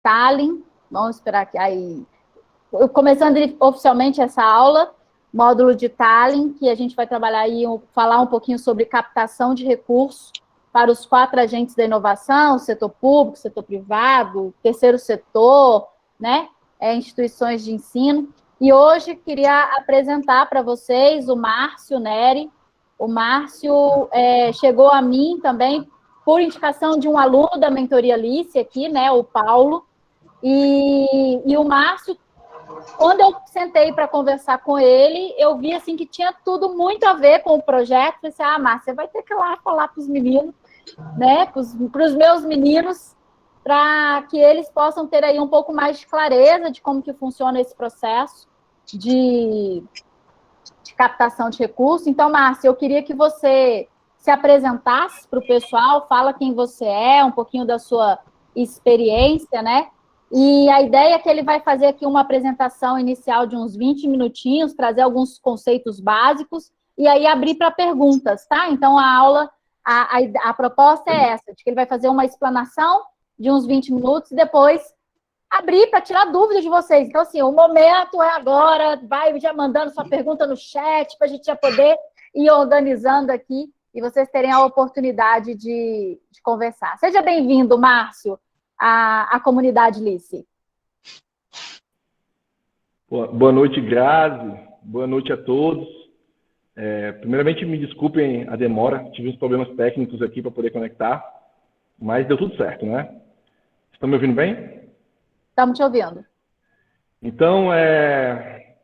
Tallinn. Vamos esperar que aí... Começando oficialmente essa aula, módulo de Tallinn, que a gente vai trabalhar aí, falar um pouquinho sobre captação de recursos para os 4 agentes da inovação, setor público, setor privado, terceiro setor, né? Instituições de ensino. E hoje queria apresentar para vocês o Márcio Neri. O Márcio chegou a mim também por indicação de um aluno da mentoria Alice aqui, né? O Paulo. E o Márcio, quando eu sentei para conversar com ele, eu vi assim que tinha tudo muito a ver com o projeto. Eu pensei, Márcio, você vai ter que ir lá falar para os meninos, né? Para os meus meninos, para que eles possam ter aí um pouco mais de clareza de como que funciona esse processo de captação de recursos. Então, Márcio, eu queria que você se apresentasse para o pessoal, fala quem você é, um pouquinho da sua experiência, né? E a ideia é que ele vai fazer aqui uma apresentação inicial de uns 20 minutinhos, trazer alguns conceitos básicos e aí abrir para perguntas, tá? Então, a aula, a proposta é essa, de que ele vai fazer uma explanação de uns 20 minutos e depois abrir para tirar dúvidas de vocês. Então, assim, o momento é agora, vai já mandando sua pergunta no chat para a gente já poder ir organizando aqui e vocês terem a oportunidade de conversar. Seja bem-vindo, Márcio, à comunidade Lice. Boa noite, Grazi. Boa noite a todos. Primeiramente, me desculpem a demora, tive uns problemas técnicos aqui para poder conectar, mas deu tudo certo, né? Estão me ouvindo bem? Estamos te ouvindo. Então,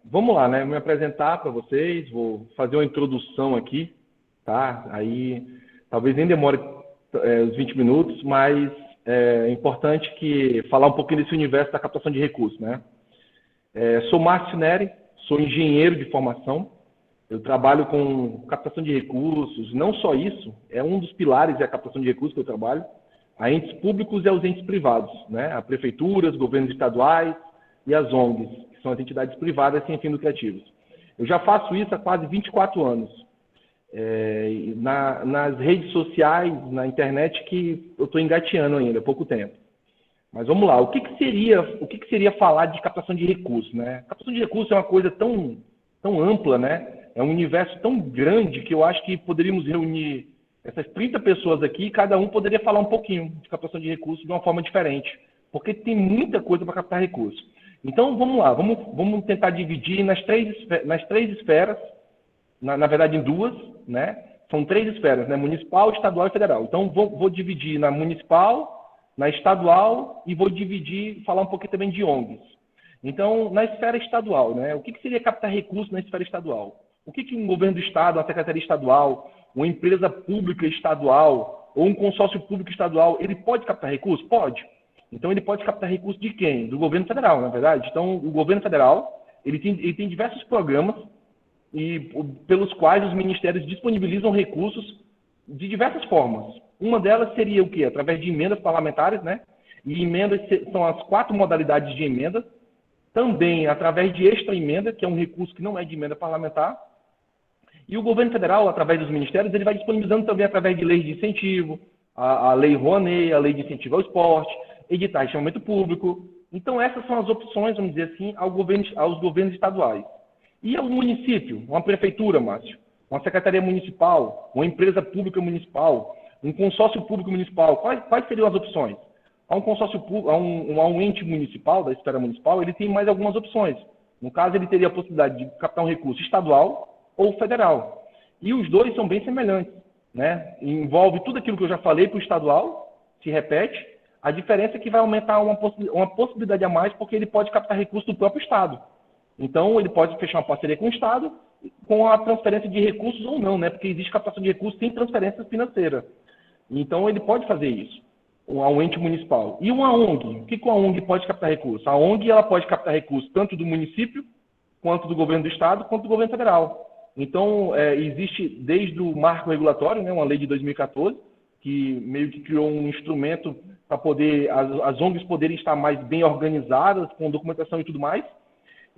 vamos lá, né? Vou me apresentar para vocês, vou fazer uma introdução aqui, tá? Aí, talvez nem demore os 20 minutos, mas é importante falar um pouquinho desse universo da captação de recursos, né? Sou Márcio Neri, sou engenheiro de formação, eu trabalho com captação de recursos, não só isso, é um dos pilares da captação de recursos que eu trabalho, a entes públicos e aos entes privados, né? A prefeituras, governos estaduais e as ONGs, que são as entidades privadas sem fins lucrativos. Eu já faço isso há quase 24 anos. Nas redes sociais, na internet, que eu estou engateando ainda, há pouco tempo. Mas vamos lá, o que seria falar de captação de recursos, né? Captação de recursos é uma coisa tão ampla, né? É um universo tão grande que eu acho que poderíamos reunir essas 30 pessoas aqui, e cada um poderia falar um pouquinho de captação de recursos de uma forma diferente, porque tem muita coisa para captar recursos. Então, vamos lá, vamos tentar dividir nas três esferas, na verdade em duas, né? São 3 esferas, né? Municipal, estadual e federal. Então, vou dividir na municipal, na estadual e vou falar um pouquinho também de ONGs. Então, na esfera estadual, né? O que seria captar recursos na esfera estadual? O que um governo do estado, uma secretaria estadual, uma empresa pública estadual ou um consórcio público estadual, ele pode captar recursos? Pode. Então, ele pode captar recursos de quem? Do governo federal, na verdade. Então, o governo federal ele tem diversos programas pelos quais os ministérios disponibilizam recursos de diversas formas. Uma delas seria o quê? Através de emendas parlamentares, né? E emendas são as 4 modalidades de emenda. Também através de extra-emenda, que é um recurso que não é de emenda parlamentar. E o governo federal, através dos ministérios, ele vai disponibilizando também através de leis de incentivo, a Lei Rouanet, a Lei de Incentivo ao Esporte, editais de chamamento público. Então, essas são as opções, vamos dizer assim, aos governos estaduais. E ao município, uma prefeitura, Márcio, uma secretaria municipal, uma empresa pública municipal, um consórcio público municipal, quais seriam as opções? A um consórcio público, a um ente municipal, da esfera municipal, ele tem mais algumas opções. No caso, ele teria a possibilidade de captar um recurso estadual ou federal. E os dois são bem semelhantes, né? Envolve tudo aquilo que eu já falei para o estadual, se repete. A diferença é que vai aumentar uma possibilidade a mais, porque ele pode captar recursos do próprio estado. Então, ele pode fechar uma parceria com o estado, com a transferência de recursos ou não, né? Porque existe captação de recursos sem transferência financeira. Então, ele pode fazer isso, a um ente municipal. E uma ONG? O que uma ONG pode captar recursos? A ONG ela pode captar recursos tanto do município, quanto do governo do estado, quanto do governo federal. Então, existe desde o marco regulatório, né, uma lei de 2014, que meio que criou um instrumento para poder as ONGs poderem estar mais bem organizadas, com documentação e tudo mais.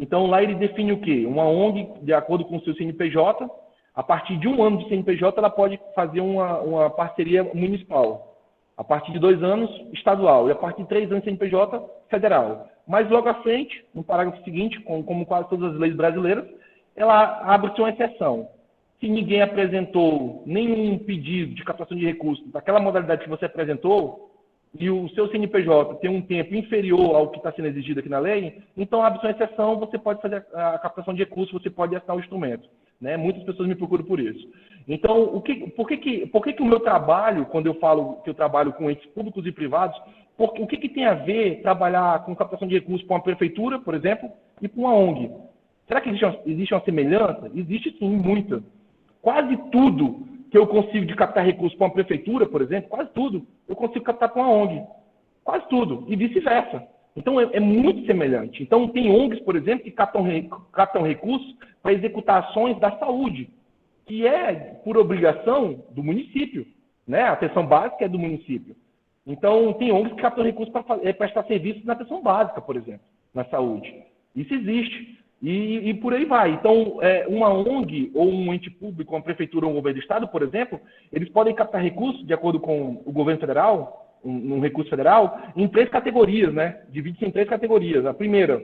Então, lá ele define o quê? Uma ONG, de acordo com o seu CNPJ, a partir de 1 ano de CNPJ, ela pode fazer uma parceria municipal. A partir de 2 anos, estadual. E a partir de 3 anos, CNPJ, federal. Mas logo à frente, no parágrafo seguinte, como quase todas as leis brasileiras, ela abre-se uma exceção. Se ninguém apresentou nenhum pedido de captação de recursos daquela modalidade que você apresentou, e o seu CNPJ tem um tempo inferior ao que está sendo exigido aqui na lei, então abre-se uma exceção, você pode fazer a captação de recursos, você pode assinar o instrumento. Né? Muitas pessoas me procuram por isso. Então, por que o meu trabalho, quando eu falo que eu trabalho com entes públicos e privados, o que tem a ver trabalhar com captação de recursos para uma prefeitura, por exemplo, e para uma ONG? Será que existe uma semelhança? Existe sim, muita. Quase tudo que eu consigo de captar recursos para uma prefeitura, por exemplo, quase tudo, eu consigo captar para uma ONG. Quase tudo. E vice-versa. Então, é muito semelhante. Então, tem ONGs, por exemplo, que captam recursos para executar ações da saúde, que é, por obrigação, do município. Né? A atenção básica é do município. Então, tem ONGs que captam recursos para prestar serviços na atenção básica, por exemplo, na saúde. Isso existe. E por aí vai. Então, uma ONG ou um ente público, uma prefeitura ou um governo do estado, por exemplo, eles podem captar recursos, de acordo com o governo federal, um recurso federal, em 3 categorias, né? Divide-se em 3 categorias. A primeira,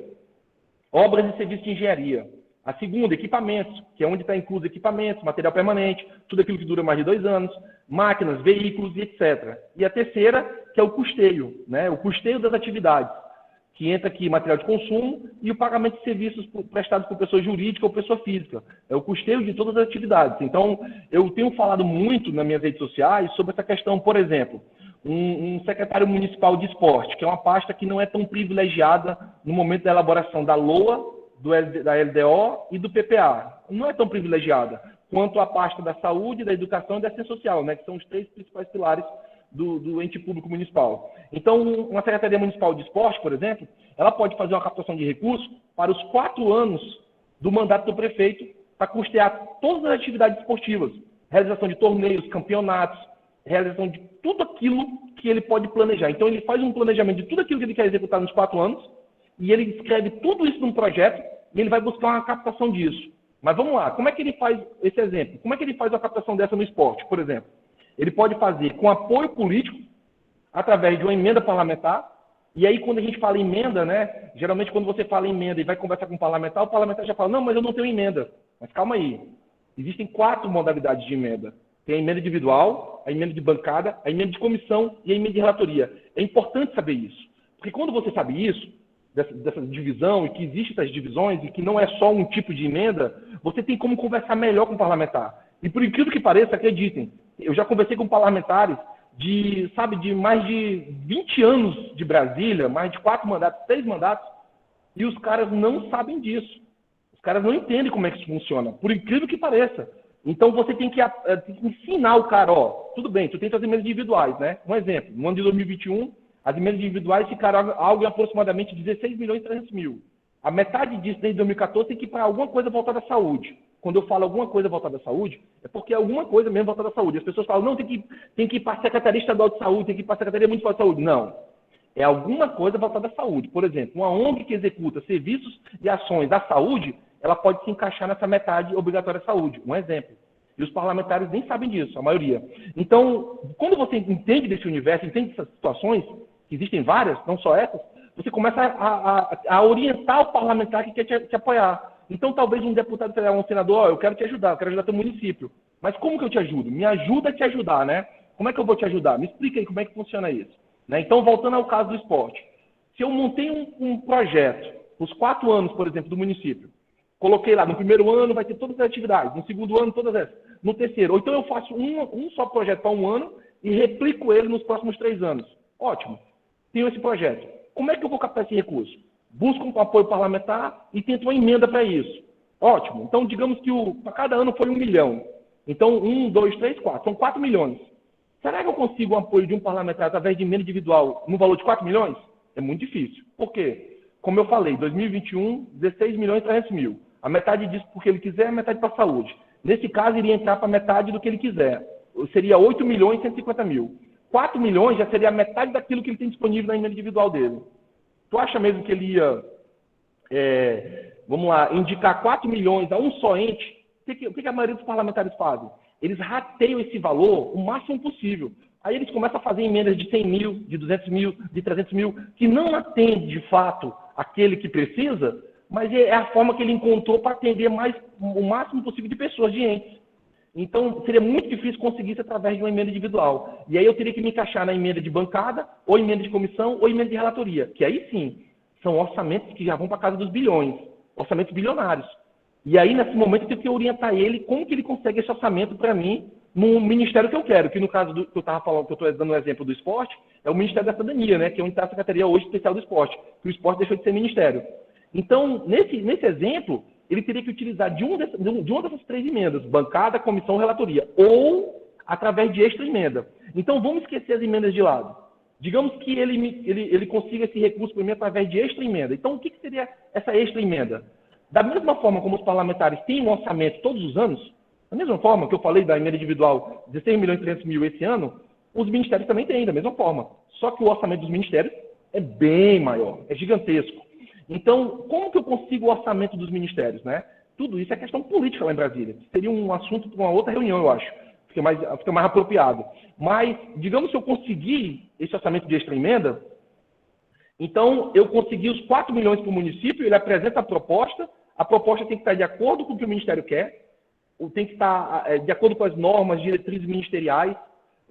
obras e serviços de engenharia. A segunda, equipamentos, que é onde está incluso equipamentos, material permanente, tudo aquilo que dura mais de 2 anos, máquinas, veículos e etc. E a terceira, que é o custeio, né? O custeio das atividades, que entra aqui material de consumo e o pagamento de serviços prestados por pessoa jurídica ou pessoa física. É o custeio de todas as atividades. Então, eu tenho falado muito nas minhas redes sociais sobre essa questão, por exemplo, um secretário municipal de esporte, que é uma pasta que não é tão privilegiada no momento da elaboração da LOA, da LDO e do PPA. Não é tão privilegiada quanto a pasta da saúde, da educação e da assistência social, né, que são os 3 principais pilares do ente público municipal. Então, uma Secretaria Municipal de Esporte, por exemplo, ela pode fazer uma captação de recursos para os 4 anos do mandato do prefeito para custear todas as atividades esportivas, realização de torneios, campeonatos, realização de tudo aquilo que ele pode planejar. Então, ele faz um planejamento de tudo aquilo que ele quer executar nos 4 anos e ele escreve tudo isso num projeto e ele vai buscar uma captação disso. Mas vamos lá, como é que ele faz esse exemplo? Como é que ele faz uma captação dessa no esporte, por exemplo? Ele pode fazer com apoio político, através de uma emenda parlamentar, e aí quando a gente fala emenda, né, geralmente quando você fala emenda e vai conversar com o parlamentar já fala, não, mas eu não tenho emenda. Mas calma aí, existem 4 modalidades de emenda. Tem a emenda individual, a emenda de bancada, a emenda de comissão e a emenda de relatoria. É importante saber isso, porque quando você sabe isso, dessa divisão, e que existem essas divisões, e que não é só um tipo de emenda, você tem como conversar melhor com o parlamentar. E por incrível que pareça, acreditem, eu já conversei com parlamentares de mais de 20 anos de Brasília, mais de 4 mandatos, 3 mandatos, e os caras não sabem disso. Os caras não entendem como é que isso funciona, por incrível que pareça. Então você tem que ensinar o cara, tudo bem, tu tem as emendas individuais, né? Um exemplo, no ano de 2021, as emendas individuais ficaram algo em aproximadamente 16 milhões e 300 mil. A metade disso, desde 2014, tem que ir para alguma coisa voltada à saúde. Quando eu falo alguma coisa voltada à saúde, é porque é alguma coisa mesmo voltada à saúde. As pessoas falam, não, tem que ir para a Secretaria Estadual de Saúde, tem que ir para a Secretaria Municipal de Saúde. Não. É alguma coisa voltada à saúde. Por exemplo, uma ONG que executa serviços e ações da saúde, ela pode se encaixar nessa metade obrigatória à saúde. Um exemplo. E os parlamentares nem sabem disso, a maioria. Então, quando você entende desse universo, entende dessas situações, que existem várias, não só essas, você começa a orientar o parlamentar que quer te apoiar. Então, talvez um deputado federal, um senador, eu quero te ajudar, eu quero ajudar teu município. Mas como que eu te ajudo? Me ajuda a te ajudar, né? Como é que eu vou te ajudar? Me explica aí como é que funciona isso. Né? Então, voltando ao caso do esporte. Se eu montei um projeto, os 4 anos, por exemplo, do município, coloquei lá, no primeiro ano vai ter todas as atividades, no segundo ano todas essas, no terceiro. Ou então eu faço um só projeto para um ano e replico ele nos próximos 3 anos. Ótimo. Tenho esse projeto. Como é que eu vou captar esse recurso? Busco um apoio parlamentar e tento uma emenda para isso. Ótimo. Então, digamos que para cada ano foi 1 milhão. Então, 1, 2, 3, 4. São 4 milhões. Será que eu consigo o apoio de um parlamentar através de emenda individual no valor de 4 milhões? É muito difícil. Por quê? Como eu falei, 2021, 16 milhões e 300 mil. A metade disso porque ele quiser, a metade para a saúde. Nesse caso, iria entrar para metade do que ele quiser. Seria 8 milhões e 150 mil. 4 milhões já seria a metade daquilo que ele tem disponível na emenda individual dele. Tu acha mesmo que ele ia, indicar 4 milhões a um só ente? O que a maioria dos parlamentares fazem? Eles rateiam esse valor o máximo possível. Aí eles começam a fazer emendas de 100 mil, de 200 mil, de 300 mil, que não atende, de fato, aquele que precisa, mas é a forma que ele encontrou para atender o máximo possível de pessoas, de entes. Então, seria muito difícil conseguir isso através de uma emenda individual. E aí eu teria que me encaixar na emenda de bancada, ou emenda de comissão, ou emenda de relatoria, que aí sim, são orçamentos que já vão para a casa dos bilhões, orçamentos bilionários. E aí, nesse momento, eu tenho que orientar ele como que ele consegue esse orçamento para mim no ministério que eu quero, que no caso que eu estava falando, que eu estou dando o exemplo do esporte, é o Ministério da Cidadania, né, que é onde está a Secretaria hoje Especial do Esporte, que o esporte deixou de ser ministério. Então, nesse exemplo, ele teria que utilizar de uma dessas três emendas, bancada, comissão, relatoria, ou através de extra emenda. Então, vamos esquecer as emendas de lado. Digamos que ele consiga esse recurso para mim através de extra emenda. Então, o que seria essa extra emenda? Da mesma forma como os parlamentares têm um orçamento todos os anos, da mesma forma que eu falei da emenda individual, 16 milhões e 300 mil esse ano, os ministérios também têm, da mesma forma. Só que o orçamento dos ministérios é bem maior, é gigantesco. Então, como que eu consigo o orçamento dos ministérios, né? Tudo isso é questão política lá em Brasília. Seria um assunto para uma outra reunião, eu acho. Fica mais apropriado. Mas, digamos que eu conseguir esse orçamento de extra emenda, então eu consegui os 4 milhões para o município, ele apresenta a proposta tem que estar de acordo com o que o Ministério quer, tem que estar de acordo com as normas, diretrizes ministeriais,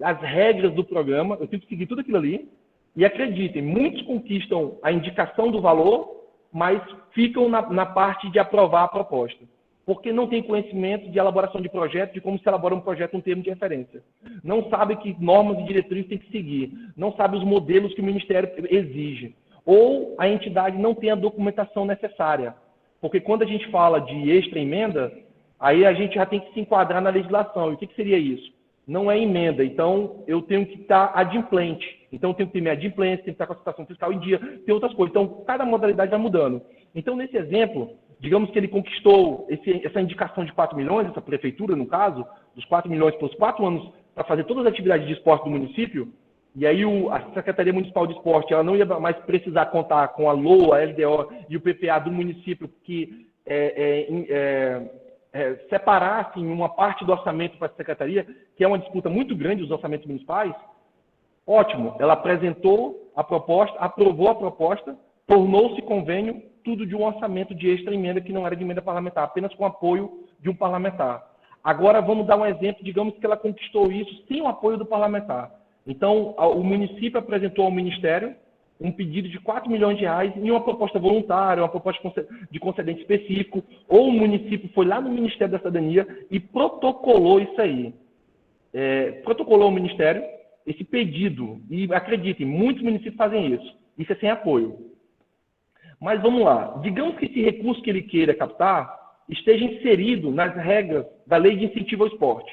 as regras do programa, eu tenho que seguir tudo aquilo ali. E acreditem, muitos conquistam a indicação do valor, mas ficam na parte de aprovar a proposta, porque não tem conhecimento de elaboração de projeto, de como se elabora um projeto, um termo de referência. Não sabe que normas e diretrizes tem que seguir, não sabe os modelos que o Ministério exige, ou a entidade não tem a documentação necessária. Porque quando a gente fala de extra emenda, aí a gente já tem que se enquadrar na legislação. E o que seria isso? Não é emenda. Então, eu tenho que estar adimplente. Então, eu tenho que ter minha adimplência, tenho que estar com a situação fiscal em dia, tem outras coisas. Então, cada modalidade vai mudando. Então, nesse exemplo, digamos que ele conquistou essa indicação de 4 milhões, essa prefeitura, no caso, dos 4 milhões pelos 4 anos para fazer todas as atividades de esporte do município, e aí a Secretaria Municipal de Esporte ela não ia mais precisar contar com a LOA, a LDO e o PPA do município que separassem uma parte do orçamento para a Secretaria, que é uma disputa muito grande dos orçamentos municipais. Ótimo, ela apresentou a proposta, aprovou a proposta, tornou-se convênio, tudo de um orçamento de extra emenda que não era de emenda parlamentar, apenas com apoio de um parlamentar. Agora vamos dar um exemplo, digamos que ela conquistou isso sem o apoio do parlamentar. Então, o município apresentou ao Ministério um pedido de 4 milhões de reais em uma proposta voluntária, uma proposta de concedente específico, ou o município foi lá no Ministério da Cidadania e protocolou isso aí. Protocolou ao Ministério esse pedido, e acreditem, muitos municípios fazem isso. Isso é sem apoio. Mas vamos lá, digamos que esse recurso que ele queira captar esteja inserido nas regras da Lei de Incentivo ao Esporte.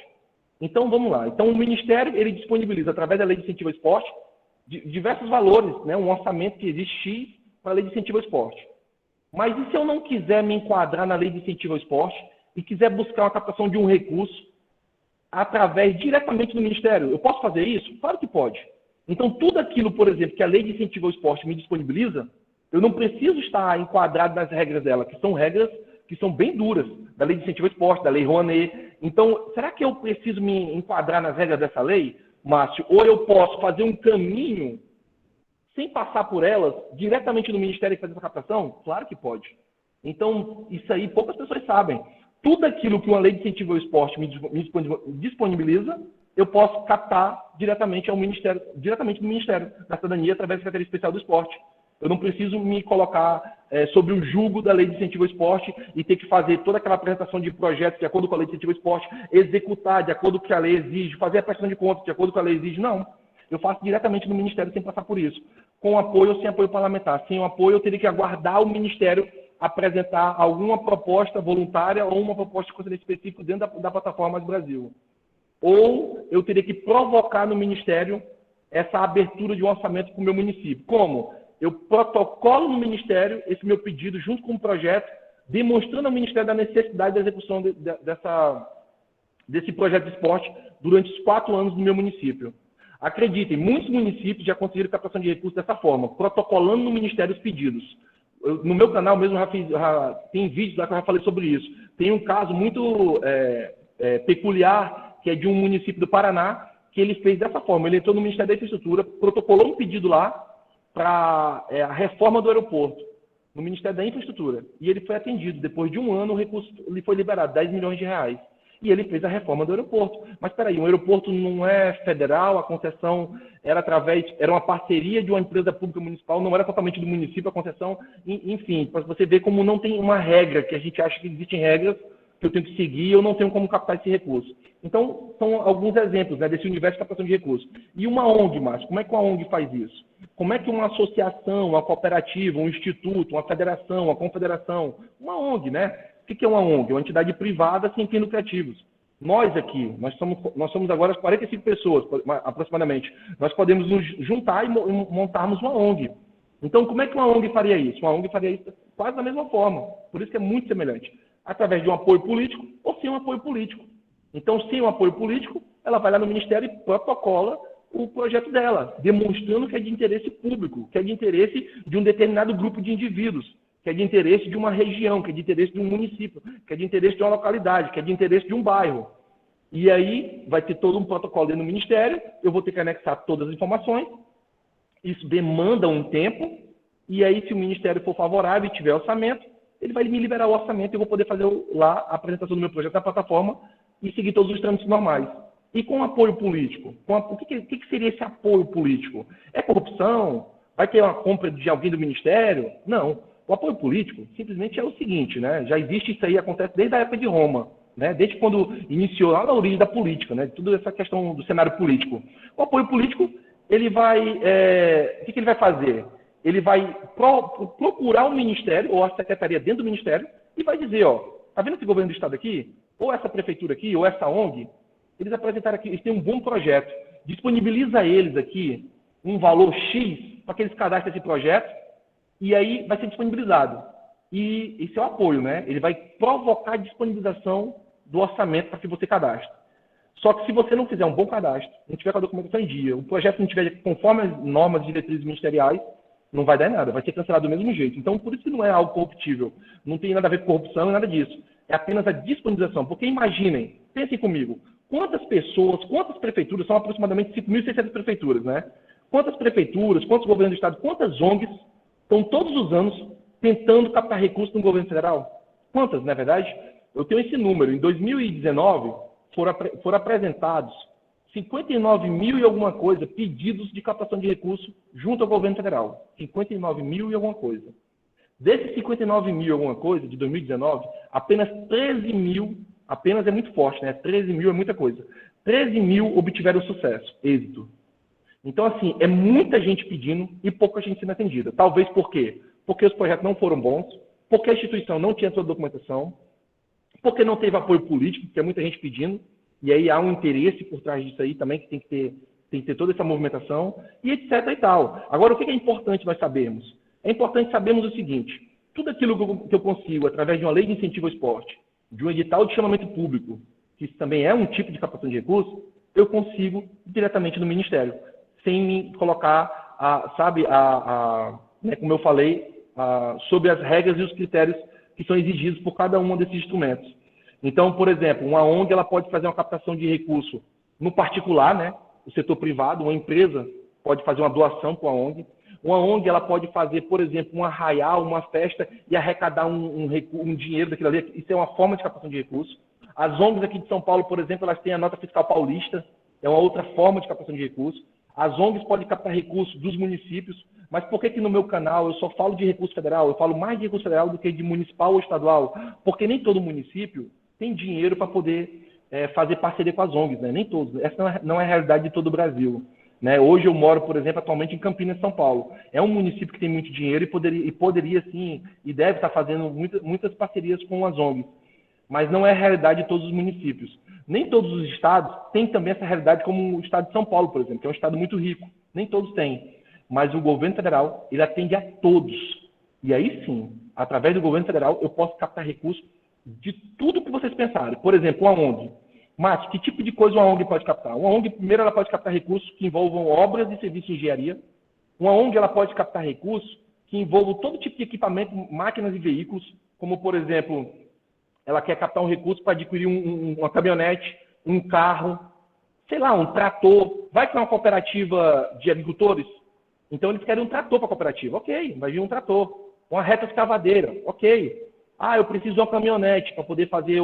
Então, vamos lá. Então, o Ministério ele disponibiliza, através da Lei de Incentivo ao Esporte, diversos valores, né? Um orçamento que existe X para a Lei de Incentivo ao Esporte. Mas e se eu não quiser me enquadrar na Lei de Incentivo ao Esporte e quiser buscar uma captação de um recurso diretamente do Ministério? Eu posso fazer isso? Claro que pode. Então, tudo aquilo, por exemplo, que a Lei de Incentivo ao Esporte me disponibiliza, eu não preciso estar enquadrado nas regras dela, que são regras que são bem duras, da Lei de Incentivo ao Esporte, da Lei Rouanet. Então, será que eu preciso me enquadrar nas regras dessa lei, Márcio? Ou eu posso fazer um caminho, sem passar por elas, diretamente no Ministério e fazer essa captação? Claro que pode. Então, isso aí poucas pessoas sabem. Tudo aquilo que uma Lei de Incentivo ao Esporte me disponibiliza, eu posso captar diretamente do Ministério da Cidadania, através da Secretaria Especial do Esporte. Eu não preciso me colocar sobre o jugo da Lei de Incentivo ao Esporte e ter que fazer toda aquela apresentação de projetos de acordo com a Lei de Incentivo ao Esporte, executar de acordo com o que a lei exige, fazer a prestação de contas de acordo com a lei exige. Não. Eu faço diretamente no Ministério sem passar por isso. Com apoio ou sem apoio parlamentar. Sem o apoio, eu teria que aguardar o Ministério apresentar alguma proposta voluntária ou uma proposta de conselho específico dentro da plataforma Mais Brasil. Ou eu teria que provocar no Ministério essa abertura de um orçamento para o meu município. Como? Eu protocolo no Ministério esse meu pedido junto com o projeto, demonstrando ao Ministério da necessidade da execução desse projeto de esporte durante os 4 anos no meu município. Acreditem, muitos municípios já conseguiram captação de recursos dessa forma, protocolando no Ministério os pedidos. No meu canal mesmo já tem vídeos lá que eu já falei sobre isso. Tem um caso muito peculiar, que é de um município do Paraná, que ele fez dessa forma. Ele entrou no Ministério da Infraestrutura, protocolou um pedido lá para a reforma do aeroporto, no Ministério da Infraestrutura. E ele foi atendido. Depois de um ano, o recurso lhe foi liberado, 10 milhões de reais. E ele fez a reforma do aeroporto. Mas, espera aí, o aeroporto não é federal, a concessão era uma parceria de uma empresa pública municipal, não era totalmente do município a concessão, enfim, para você ver como não tem uma regra, que a gente acha que existem regras que eu tenho que seguir e eu não tenho como captar esse recurso. Então, são alguns exemplos, né, desse universo de captação de recursos. E uma ONG, Márcio, como é que uma ONG faz isso? Como é que uma associação, uma cooperativa, um instituto, uma federação, uma confederação, uma ONG, né? O que é uma ONG? É uma entidade privada sem fins lucrativos. Nós aqui, nós somos agora 45 pessoas, aproximadamente. Nós podemos nos juntar e montarmos uma ONG. Então, como é que uma ONG faria isso? Uma ONG faria isso quase da mesma forma. Por isso que é muito semelhante. Através de um apoio político ou sem um apoio político. Então, sem um apoio político, ela vai lá no Ministério e protocola o projeto dela, demonstrando que é de interesse público, que é de interesse de um determinado grupo de indivíduos, que é de interesse de uma região, que é de interesse de um município, que é de interesse de uma localidade, que é de interesse de um bairro. E aí vai ter todo um protocolo dentro do Ministério, eu vou ter que anexar todas as informações, isso demanda um tempo, e aí se o Ministério for favorável e tiver orçamento, ele vai me liberar o orçamento e eu vou poder fazer lá a apresentação do meu projeto na plataforma e seguir todos os trâmites normais. E com apoio político? O que seria esse apoio político? É corrupção? Vai ter uma compra de alguém do Ministério? Não. O apoio político simplesmente é o seguinte, né? Já existe isso aí, acontece desde a época de Roma, né? Desde quando iniciou lá na origem da política, né? Toda essa questão do cenário político. O apoio político, ele vai... o que ele vai fazer? Ele vai procurar o Ministério, ou a Secretaria dentro do Ministério, e vai dizer, ó, tá vendo esse governo do Estado aqui? Ou essa prefeitura aqui, ou essa ONG, eles apresentaram aqui, eles têm um bom projeto, disponibiliza a eles aqui um valor X para que eles cadastrem esse projeto, e aí vai ser disponibilizado. E esse é o apoio, né? Ele vai provocar a disponibilização do orçamento para que você cadastre. Só que se você não fizer um bom cadastro, não tiver com a documentação em dia, o projeto não tiver conforme as normas e diretrizes ministeriais, não vai dar em nada, vai ser cancelado do mesmo jeito. Então, por isso que não é algo corruptível. Não tem nada a ver com corrupção e nada disso. É apenas a disponibilização. Porque imaginem, pensem comigo, quantas pessoas, quantas prefeituras, são aproximadamente 5.600 prefeituras, né? Quantas prefeituras, quantos governos do Estado, quantas ONGs estão todos os anos tentando captar recursos no governo federal? Quantas, na verdade? Eu tenho esse número. Em 2019, foram apresentados 59 mil e alguma coisa pedidos de captação de recursos junto ao governo federal. 59 mil e alguma coisa. Desses 59 mil e alguma coisa, de 2019, apenas 13 mil, apenas é muito forte, né? 13 mil é muita coisa. 13 mil obtiveram sucesso, êxito. Então, assim, é muita gente pedindo e pouca gente sendo atendida. Talvez por quê? Porque os projetos não foram bons, porque a instituição não tinha toda a documentação, porque não teve apoio político, porque é muita gente pedindo, e aí há um interesse por trás disso aí também, que tem que ter toda essa movimentação, e etc. e tal. Agora, o que é importante nós sabermos? É importante sabermos o seguinte: tudo aquilo que eu consigo, através de uma lei de incentivo ao esporte, de um edital de chamamento público, que isso também é um tipo de captação de recursos, eu consigo diretamente no Ministério, sem me colocar, né, como eu falei, sobre as regras e os critérios que são exigidos por cada um desses instrumentos. Então, por exemplo, uma ONG ela pode fazer uma captação de recurso no particular, né? O setor privado, uma empresa pode fazer uma doação para a ONG. Uma ONG ela pode fazer, por exemplo, um arraial, uma festa e arrecadar um dinheiro daquilo ali. Isso é uma forma de captação de recursos. As ONGs aqui de São Paulo, por exemplo, elas têm a nota fiscal paulista, é uma outra forma de captação de recursos. As ONGs podem captar recursos dos municípios, mas por que no meu canal eu só falo de recurso federal? Eu falo mais de recurso federal do que de municipal ou estadual, porque nem todo município tem dinheiro para poder fazer parceria com as ONGs, né? Nem todos. Essa não é a realidade de todo o Brasil. Né? Hoje eu moro, por exemplo, atualmente em Campinas, São Paulo. É um município que tem muito dinheiro e poderia sim, e deve estar fazendo muitas parcerias com as ONGs. Mas não é a realidade de todos os municípios. Nem todos os estados têm também essa realidade, como o estado de São Paulo, por exemplo, que é um estado muito rico. Nem todos têm. Mas o governo federal, ele atende a todos. E aí sim, através do governo federal, eu posso captar recursos de tudo que vocês pensarem. Por exemplo, uma ONG. Mas que tipo de coisa uma ONG pode captar? Uma ONG, primeiro, ela pode captar recursos que envolvam obras e serviços de engenharia. Uma ONG, ela pode captar recursos que envolvam todo tipo de equipamento, máquinas e veículos, como, por exemplo, ela quer captar um recurso para adquirir uma caminhonete, um carro, sei lá, um trator. Vai que é uma cooperativa de agricultores? Então, eles querem um trator para a cooperativa. Ok, vai vir um trator. Uma reta escavadeira. Ok. Ah, eu preciso de uma caminhonete para poder fazer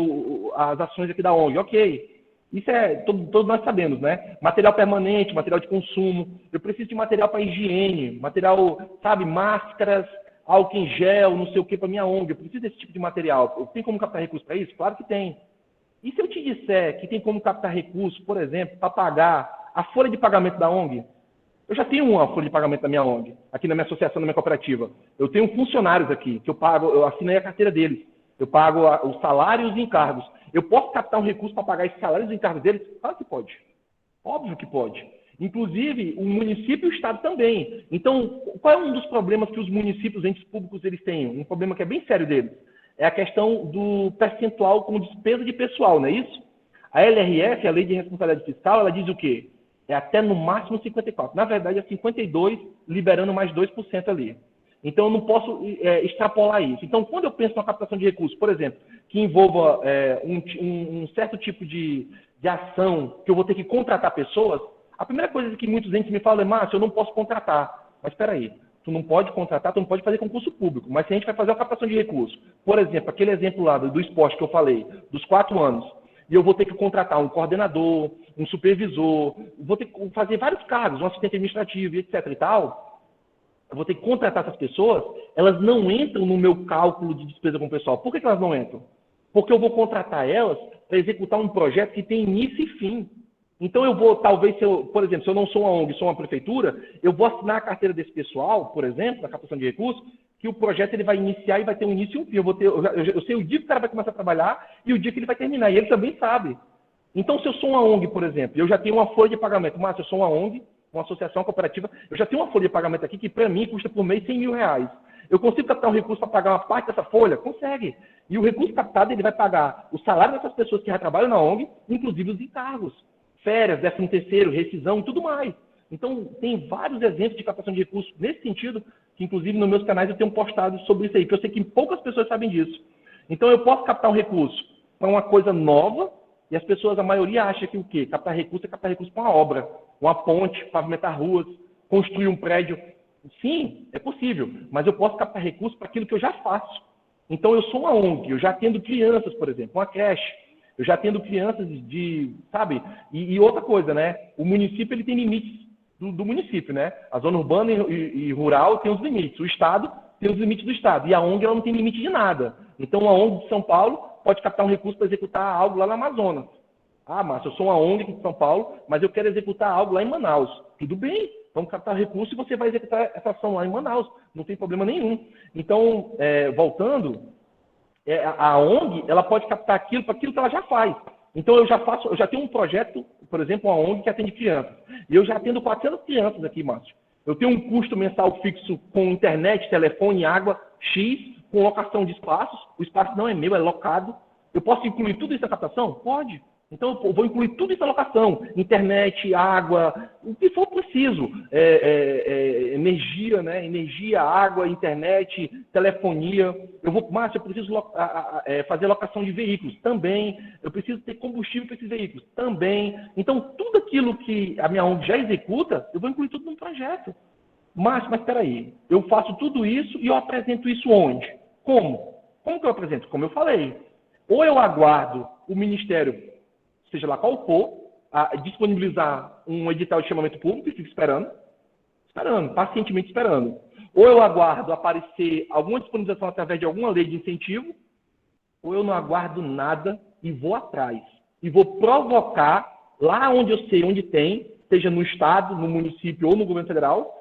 as ações aqui da ONG. Ok. Isso todos nós sabemos, né? Material permanente, material de consumo. Eu preciso de material para higiene, material, sabe, máscaras, álcool em gel, não sei o que para minha ONG. Eu preciso desse tipo de material. Tem como captar recursos para isso? Claro que tem. E se eu te disser que tem como captar recursos, por exemplo, para pagar a folha de pagamento da ONG? Eu já tenho uma folha de pagamento da minha ONG, aqui na minha associação, na minha cooperativa. Eu tenho funcionários aqui, que eu pago, eu assinei a carteira deles. Eu pago os salários e encargos. Eu posso captar um recurso para pagar esses salários e encargos deles? Claro que pode. Óbvio que pode. Inclusive, o município e o Estado também. Então, qual é um dos problemas que os municípios, entes públicos, eles têm? Um problema que é bem sério deles. É a questão do percentual como despesa de pessoal, não é isso? A LRF, a Lei de Responsabilidade Fiscal, ela diz o quê? É até no máximo 54%. Na verdade, é 52%, liberando mais 2% ali. Então, eu não posso extrapolar isso. Então, quando eu penso na captação de recursos, por exemplo, que envolva um certo tipo de ação, que eu vou ter que contratar pessoas, a primeira coisa que muitos entes me falam é, Márcio, eu não posso contratar. Mas espera aí, tu não pode contratar, tu não pode fazer concurso público. Mas se a gente vai fazer uma captação de recursos, por exemplo, aquele exemplo lá do esporte que eu falei, dos 4 anos, e eu vou ter que contratar um coordenador, um supervisor, vou ter que fazer vários cargos, um assistente administrativo, etc. e tal, eu vou ter que contratar essas pessoas, elas não entram no meu cálculo de despesa com o pessoal. Por que elas não entram? Porque eu vou contratar elas para executar um projeto que tem início e fim. Então eu vou, talvez, por exemplo, se eu não sou uma ONG, sou uma prefeitura, eu vou assinar a carteira desse pessoal, por exemplo, da captação de recursos, que o projeto ele vai iniciar e vai ter um início e um fim. Eu sei o dia que o cara vai começar a trabalhar e o dia que ele vai terminar. E ele também sabe. Então, se eu sou uma ONG, por exemplo, eu já tenho uma folha de pagamento. Mas se eu sou uma ONG, uma associação cooperativa, eu já tenho uma folha de pagamento aqui que, para mim, custa por mês R$100 mil. Eu consigo captar um recurso para pagar uma parte dessa folha? Consegue. E o recurso captado ele vai pagar o salário dessas pessoas que já trabalham na ONG, inclusive os encargos. Férias, 13º, rescisão, tudo mais. Então, tem vários exemplos de captação de recursos nesse sentido, que inclusive nos meus canais eu tenho postado sobre isso aí, que eu sei que poucas pessoas sabem disso. Então, eu posso captar um recurso para uma coisa nova, e as pessoas, a maioria, acha que o quê? Captar recurso é captar recurso para uma obra, uma ponte, pavimentar ruas, construir um prédio. Sim, é possível, mas eu posso captar recurso para aquilo que eu já faço. Então, eu sou uma ONG, eu já atendo crianças, por exemplo, uma creche. Eu já atendo crianças sabe? E outra coisa, né? O município ele tem limites do município, né? A zona urbana e rural tem os limites. O Estado tem os limites do Estado. E a ONG ela não tem limite de nada. Então, a ONG de São Paulo pode captar um recurso para executar algo lá no Amazonas. Ah, Márcio, eu sou uma ONG aqui de São Paulo, mas eu quero executar algo lá em Manaus. Tudo bem, vamos captar recurso e você vai executar essa ação lá em Manaus. Não tem problema nenhum. Então, voltando... a ONG ela pode captar aquilo para aquilo que ela já faz. Então, eu já tenho um projeto, por exemplo, uma ONG que atende crianças. E eu já atendo 400 crianças aqui, Márcio. Eu tenho um custo mensal fixo com internet, telefone, água, X, com locação de espaços. O espaço não é meu, é locado. Eu posso incluir tudo isso na captação? Pode. Então, eu vou incluir tudo isso na locação. Internet, água, o que for preciso. Energia, né? Energia, água, internet, telefonia. Márcio, eu preciso fazer locação de veículos? Também. Eu preciso ter combustível para esses veículos? Também. Então, tudo aquilo que a minha ONG já executa, eu vou incluir tudo num projeto. Mas espera aí. Eu faço tudo isso e eu apresento isso onde? Como? Como que eu apresento? Como eu falei. Ou eu aguardo o Ministério, seja lá qual for, a disponibilizar um edital de chamamento público e fico esperando, pacientemente esperando. Ou eu aguardo aparecer alguma disponibilização através de alguma lei de incentivo, ou eu não aguardo nada e vou atrás. E vou provocar, lá onde eu sei onde tem, seja no Estado, no município ou no governo federal,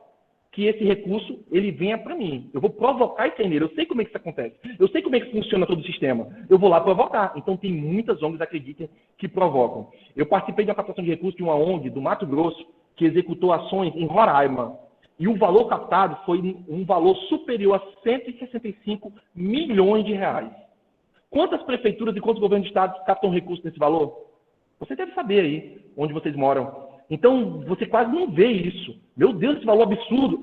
que esse recurso ele venha para mim. Eu vou provocar isso nele. Eu sei como é que isso acontece. Eu sei como é que funciona todo o sistema. Eu vou lá provocar. Então, tem muitas ONGs, acreditem, que provocam. Eu participei de uma captação de recursos de uma ONG do Mato Grosso que executou ações em Roraima. E o valor captado foi um valor superior a 165 milhões de reais. Quantas prefeituras e quantos governos de estado captam recursos nesse valor? Você deve saber aí onde vocês moram. Então, você quase não vê isso. Meu Deus, esse valor absurdo.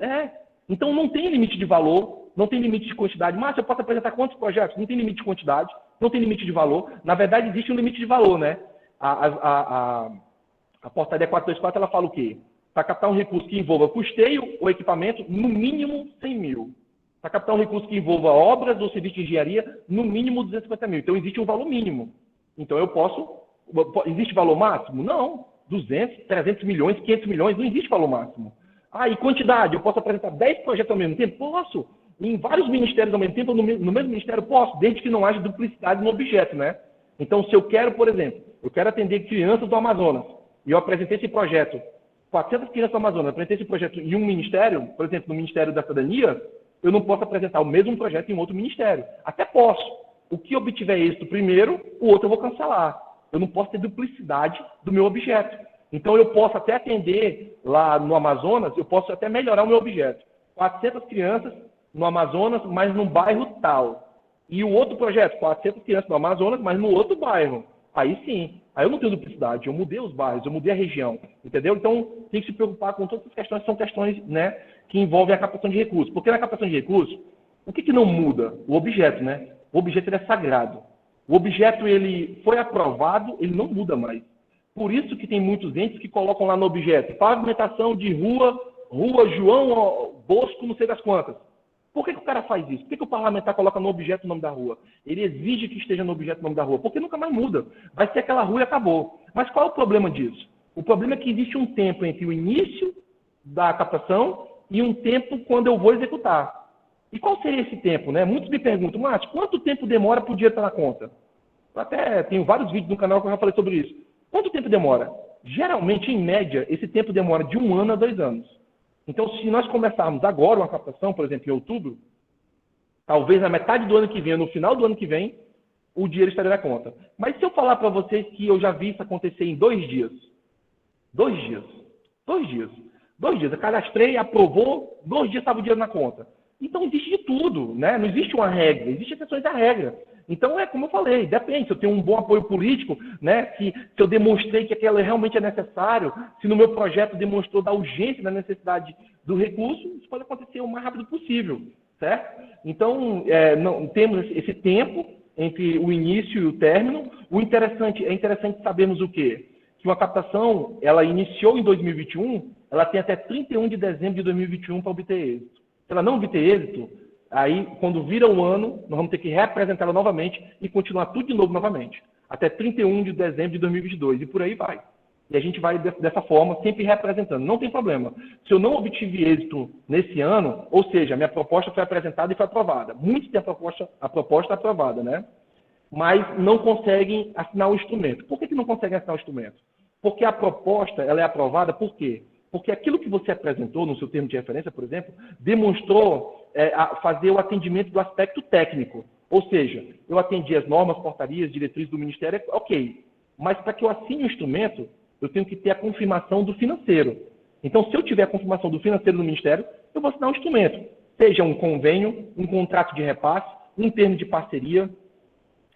Então, não tem limite de valor, não tem limite de quantidade. Mas eu posso apresentar quantos projetos? Não tem limite de quantidade, não tem limite de valor. Na verdade, existe um limite de valor, né? A A portaria 424, ela fala o quê? Para captar um recurso que envolva custeio ou equipamento, no mínimo 100 mil. Para captar um recurso que envolva obras ou serviço de engenharia, no mínimo 250 mil. Então, existe um valor mínimo. Então, eu posso... Existe valor máximo? Não. 200, 300 milhões, 500 milhões, não existe valor máximo. Ah, e quantidade? Eu posso apresentar 10 projetos ao mesmo tempo? Posso. Em vários ministérios ao mesmo tempo, no mesmo ministério, posso, desde que não haja duplicidade no objeto, né? Então, se eu quero, por exemplo, eu quero atender crianças do Amazonas, e eu apresentei esse projeto, 400 crianças do Amazonas, eu apresentei esse projeto em um ministério, por exemplo, no Ministério da Cidadania, eu não posso apresentar o mesmo projeto em outro ministério. Até posso. O que obtiver êxito primeiro, o outro eu vou cancelar. Eu não posso ter duplicidade do meu objeto. Então, eu posso até atender lá no Amazonas, eu posso até melhorar o meu objeto. 400 crianças no Amazonas, mas num bairro tal. E o outro projeto, 400 crianças no Amazonas, mas no outro bairro. Aí sim. Aí eu não tenho duplicidade, eu mudei os bairros, eu mudei a região. Entendeu? Então, tem que se preocupar com todas as questões, são questões, né, que envolvem a captação de recursos. Porque na captação de recursos, o que não muda? O objeto, né? O objeto ele é sagrado. O objeto ele foi aprovado, ele não muda mais. Por isso que tem muitos entes que colocam lá no objeto pavimentação de rua João Bosco, não sei das quantas. Por que o cara faz isso? Por que o parlamentar coloca no objeto o nome da rua? Ele exige que esteja no objeto o nome da rua, porque nunca mais muda. Vai ser aquela rua e acabou. Mas qual é o problema disso? O problema é que existe um tempo entre o início da captação e um tempo quando eu vou executar. E qual seria esse tempo, né? Muitos me perguntam, Márcio, quanto tempo demora para o dinheiro estar na conta? Eu até tenho vários vídeos no canal que eu já falei sobre isso. Quanto tempo demora? Geralmente, em média, esse tempo demora de 1 ano a 2 anos. Então, se nós começarmos agora uma captação, por exemplo, em outubro, talvez na metade do ano que vem, ou no final do ano que vem, o dinheiro estaria na conta. Mas se eu falar para vocês que eu já vi isso acontecer em 2 dias, 2 dias, 2 dias, 2 dias, eu cadastrei, aprovou, 2 dias estava o dinheiro na conta. Então, existe de tudo, né? Não existe uma regra, existem exceções da regra. Então, é como eu falei, depende. Se eu tenho um bom apoio político, né? Se eu demonstrei que aquilo realmente é necessário, se no meu projeto demonstrou da urgência, da necessidade do recurso, isso pode acontecer o mais rápido possível, certo? Então, não, temos esse tempo entre o início e o término. É interessante sabermos o quê? Que uma captação, ela iniciou em 2021, ela tem até 31 de dezembro de 2021 para obter êxito. Se ela não obter êxito, aí, quando vira um ano, nós vamos ter que reapresentá-la novamente e continuar tudo de novo novamente. Até 31 de dezembro de 2022. E por aí vai. E a gente vai dessa forma, sempre reapresentando. Não tem problema. Se eu não obtive êxito nesse ano, ou seja, a minha proposta foi apresentada e foi aprovada. Muitos têm a proposta aprovada, né? Mas não conseguem assinar o instrumento. Por que não conseguem assinar o instrumento? Porque a proposta ela é aprovada por quê? Porque aquilo que você apresentou no seu termo de referência, por exemplo, demonstrou fazer o atendimento do aspecto técnico. Ou seja, eu atendi as normas, portarias, diretrizes do Ministério, ok. Mas para que eu assine o instrumento, eu tenho que ter a confirmação do financeiro. Então, se eu tiver a confirmação do financeiro do Ministério, eu vou assinar o instrumento. Seja um convênio, um contrato de repasse, um termo de parceria,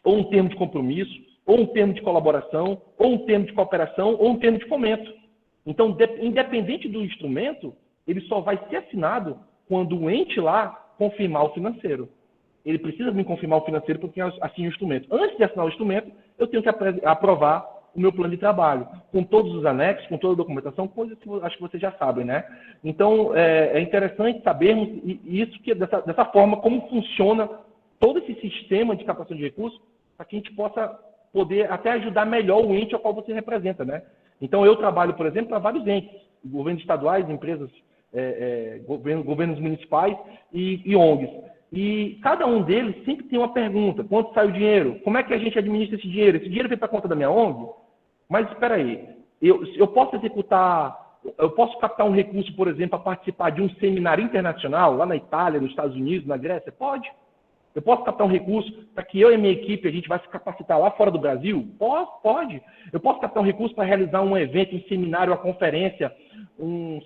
ou um termo de compromisso, ou um termo de colaboração, ou um termo de cooperação, ou um termo de fomento. Então, independente do instrumento, ele só vai ser assinado quando o ente lá confirmar o financeiro. Ele precisa me confirmar o financeiro porque eu assino o instrumento. Antes de assinar o instrumento, eu tenho que aprovar o meu plano de trabalho, com todos os anexos, com toda a documentação, coisas que acho que vocês já sabem, né? Então, é interessante sabermos isso, dessa forma, como funciona todo esse sistema de captação de recursos, para que a gente possa poder até ajudar melhor o ente ao qual você representa, né? Então, eu trabalho, por exemplo, para vários entes, governos estaduais, empresas, governos municipais e ONGs. E cada um deles sempre tem uma pergunta: quanto sai o dinheiro? Como é que a gente administra esse dinheiro? Esse dinheiro vem para a conta da minha ONG? Mas espera aí, eu posso captar um recurso, por exemplo, para participar de um seminário internacional, lá na Itália, nos Estados Unidos, na Grécia? Pode. Eu posso captar um recurso para que eu e minha equipe, a gente vai se capacitar lá fora do Brasil? Pode. Eu posso captar um recurso para realizar um evento, um seminário, uma conferência, um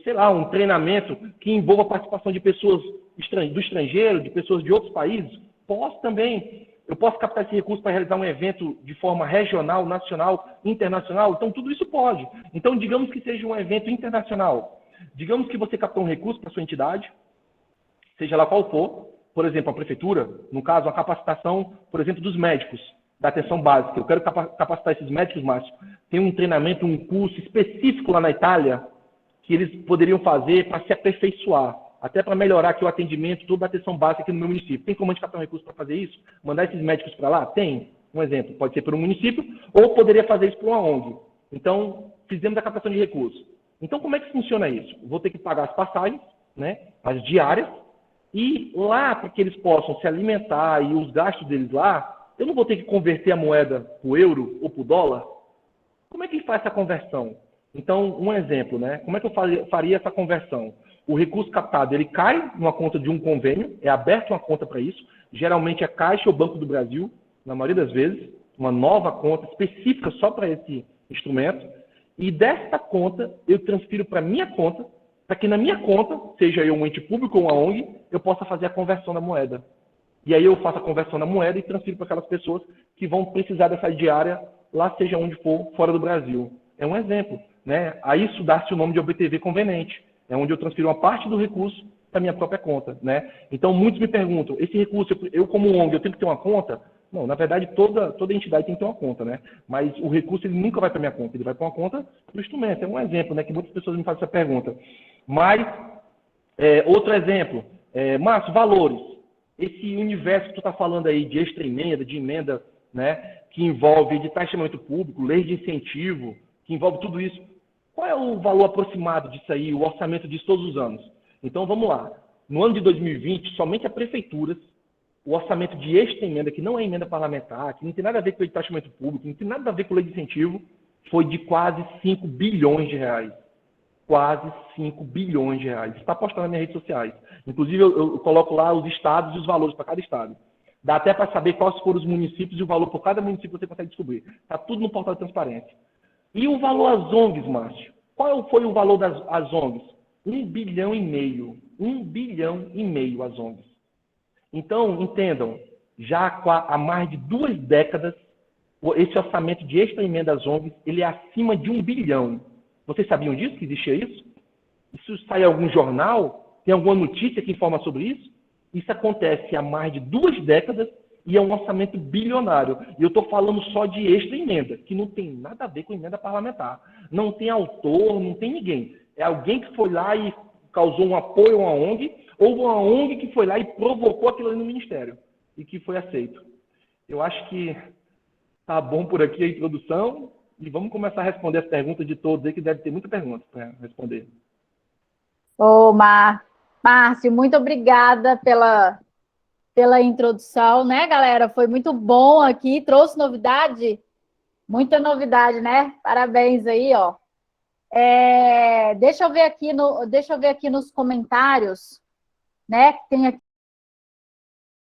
treinamento que envolva a participação de pessoas do estrangeiro, de pessoas de outros países? Posso também. Eu posso captar esse recurso para realizar um evento de forma regional, nacional, internacional? Então, tudo isso pode. Então, digamos que seja um evento internacional. Digamos que você captou um recurso para a sua entidade, seja lá qual for, por exemplo, a prefeitura, no caso, a capacitação, por exemplo, dos médicos. da atenção básica. Eu quero capacitar esses médicos, Márcio. Tem um treinamento, um curso específico lá na Itália que eles poderiam fazer para se aperfeiçoar, até para melhorar aqui o atendimento, toda a atenção básica aqui no meu município. Tem como a gente captar um recurso para fazer isso? Mandar esses médicos para lá? Tem. Um exemplo, pode ser por um município, ou poderia fazer isso por uma ONG. Então, fizemos a captação de recursos. Então, como é que funciona isso? Vou ter que pagar as passagens, né, as diárias, e lá, para que eles possam se alimentar e os gastos deles lá, eu não vou ter que converter a moeda para o euro ou para o dólar? Como é que faz essa conversão? Então, um exemplo, né? Como é que eu faria essa conversão? O recurso captado, ele cai numa conta de um convênio, é aberta uma conta para isso, geralmente é Caixa ou Banco do Brasil, na maioria das vezes, uma nova conta específica só para esse instrumento, e desta conta eu transfiro para minha conta, para que na minha conta, seja eu um ente público ou uma ONG, eu possa fazer a conversão da moeda. E aí eu faço a conversão da moeda e transfiro para aquelas pessoas que vão precisar dessa diária, lá seja onde for, fora do Brasil. É um exemplo, né? A isso dá-se o nome de OBTV conveniente, é onde eu transfiro uma parte do recurso para minha própria conta, né? Então, muitos me perguntam, esse recurso, eu como ONG, eu tenho que ter uma conta? Não, na verdade, toda entidade tem que ter uma conta, né? Mas o recurso, ele nunca vai para minha conta, ele vai para uma conta do instrumento. É um exemplo, né? Que muitas pessoas me fazem essa pergunta. Mas, outro exemplo, Márcio, valores. Esse universo que tu está falando aí de extra emenda, de emenda, né? Que envolve editais de chamamento público, lei de incentivo, que envolve tudo isso. Qual é o valor aproximado disso aí, o orçamento disso todos os anos? Então, vamos lá. No ano de 2020, somente a prefeituras, o orçamento de extra emenda, que não é emenda parlamentar, que não tem nada a ver com o edital de chamamento público, não tem nada a ver com lei de incentivo, foi de quase 5 bilhões de reais. Quase 5 bilhões de reais. Está postado nas minhas redes sociais. Inclusive, eu coloco lá os estados e os valores para cada estado. Dá até para saber quais foram os municípios e o valor por cada município você consegue descobrir. Está tudo no portal de transparência. E o valor às ONGs, Márcio? Qual foi o valor das ONGs? 1,5 bilhão. 1,5 bilhão às ONGs. Então, entendam, já há mais de 2 décadas, esse orçamento de extra emenda às ONGs, ele é acima de 1 bilhão. Vocês sabiam disso, que existia isso? Isso sai em algum jornal? Tem alguma notícia que informa sobre isso? Isso acontece há mais de 2 décadas e é um orçamento bilionário. E eu estou falando só de extra emenda, que não tem nada a ver com emenda parlamentar. Não tem autor, não tem ninguém. É alguém que foi lá e causou um apoio a uma ONG, ou uma ONG que foi lá e provocou aquilo ali no Ministério e que foi aceito. Eu acho que tá bom por aqui a introdução e vamos começar a responder as perguntas de todos aí, que deve ter muita pergunta para responder. Ô, Márcio, muito obrigada pela introdução, né, galera? Foi muito bom aqui, trouxe novidade, muita novidade, né? Parabéns aí, ó. Deixa eu ver aqui nos comentários, né? Tem aqui